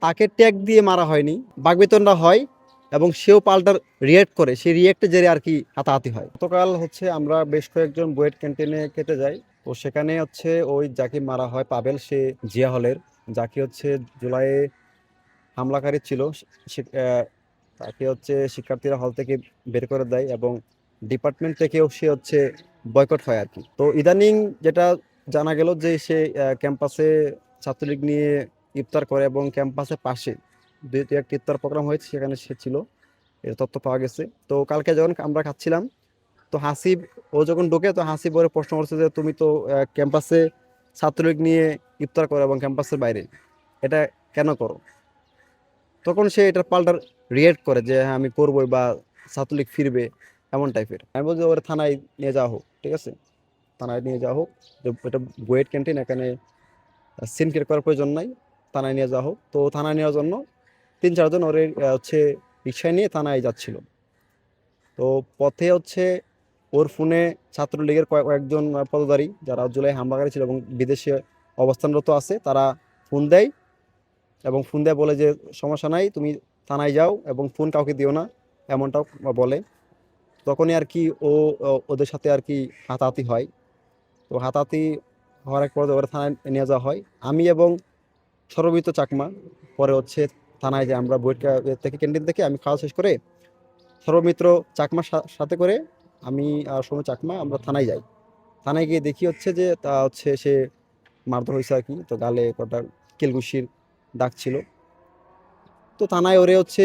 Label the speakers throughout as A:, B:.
A: তাকে ট্যাগ দিয়ে মারা হয়নি, বাকবেতনটা হয় এবং সেও পাল্টার রিয়েক্ট করে, সেই রিয়েক্টে জেরে আর কি হাতাহাতি হয়। গতকাল হচ্ছে আমরা বেশ কয়েকজন বুয়েট ক্যান্টিনে খেতে যাই। তো সেখানে হচ্ছে ওই যাকে মারা হয় পাবেল, সে জিয়া হলের, যাকে হচ্ছে জুলাইয়ে হামলাকারী ছিল, তাকে হচ্ছে শিক্ষার্থীরা হল থেকে বের করে দেয় এবং ডিপার্টমেন্ট থেকেও সে হচ্ছে বয়কট হয় আর কি। তো ইদানিং যেটা জানা গেল যে সে ক্যাম্পাসে ছাত্রলীগ নিয়ে ইফতার করে এবং ক্যাম্পাসের পাশে দুই একটা ইফতার প্রোগ্রাম হয়েছে, সেখানে সে ছিল, এর তথ্য পাওয়া গেছে। তো কালকে যখন আমরা খাচ্ছিলাম, তো হাসিব ও যখন ঢোকে, তো হাসিব ওরে প্রশ্ন করছে যে তুমি তো ক্যাম্পাসে ছাত্রলীগ নিয়ে ইফতার করো এবং ক্যাম্পাসের বাইরে, এটা কেন করো? তখন সে এটা পাল্টা রিয়েক্ট করে যে হ্যাঁ আমি করবোই বা ছাত্রলীগ ফিরবে, এমন টাইপের। আমি বলছি ওর থানায় নিয়ে যাওয়া হোক, ঠিক আছে, থানায় নিয়ে যাওয়া হোক। যে এটা বুয়েট ক্যান্টিন, এখানে সিন ক্রিয়েট করার প্রয়োজন নাই, থানায় নিয়ে যাওয়া হোক। তো থানায় নেওয়ার জন্য 3-4 জন ওরে হচ্ছে রিক্সায় নিয়ে থানায় যাচ্ছিল। তো পথে হচ্ছে ওর ফোনে ছাত্রলীগের কয়েকজন পদধারী যারা জুলাই হামলাকারী ছিল এবং বিদেশে অবস্থানরত আছে, তারা ফোন দেয় এবং ফোন দেয় বলে যে সমস্যা নাই, তুমি থানায় যাও এবং ফোন কাউকে দিও না, এমনটাও বলে। তখনই আর কি ওদের সাথে আর কি হাতাহাতি হয়। তো হাতাহাতি হওয়ার এক পর্যায়ে ওরা থানায় নিয়ে যাওয়া হয়। আমি এবং সরবিত চাকমা পরে হচ্ছে থানায় যে আমরা বইটা থেকে ক্যান্টিন থেকে আমি খাওয়া শেষ করে সর্বমিত্র চাকমার সাথে করে আমি আর সৌম্য চাকমা আমরা থানায় যাই। থানায় গিয়ে দেখি হচ্ছে যে তা হচ্ছে সে মারধর হয়েছে আর কি, তো গালে কটা কেলঘুষির দাগ ছিল। তো থানায় ওরে হচ্ছে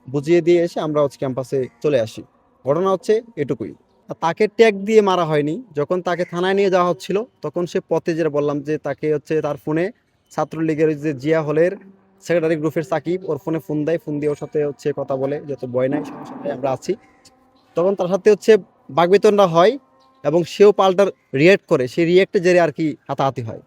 A: বুঝিয়ে দিয়ে এসে আমরা হচ্ছে ক্যাম্পাসে চলে আসি। ঘটনা হচ্ছে এটুকুই। আর তাকে ট্যাগ দিয়ে মারা হয়নি। যখন তাকে থানায় নিয়ে যাওয়া হচ্ছিল, তখন সে পথে, যেটা বললাম যে তাকে হচ্ছে তার ফোনে ছাত্রলীগের ওই যে জিয়া হলের সেক্রেটারি গ্রুপের সাকিব ওর ফোনে ফোন দেয়, ফোন দিয়ে ওর সাথে হচ্ছে কথা বলে, যত ভয় নাই, সমস্যা নাই, আমরা আছি। তখন তার সাথে হচ্ছে বাকবিতণ্ডা হয় এবং সেও পাল্টার রিয়েক্ট করে, সেই রিয়েক্টে জেরে আর কি হাতাহাতি হয়।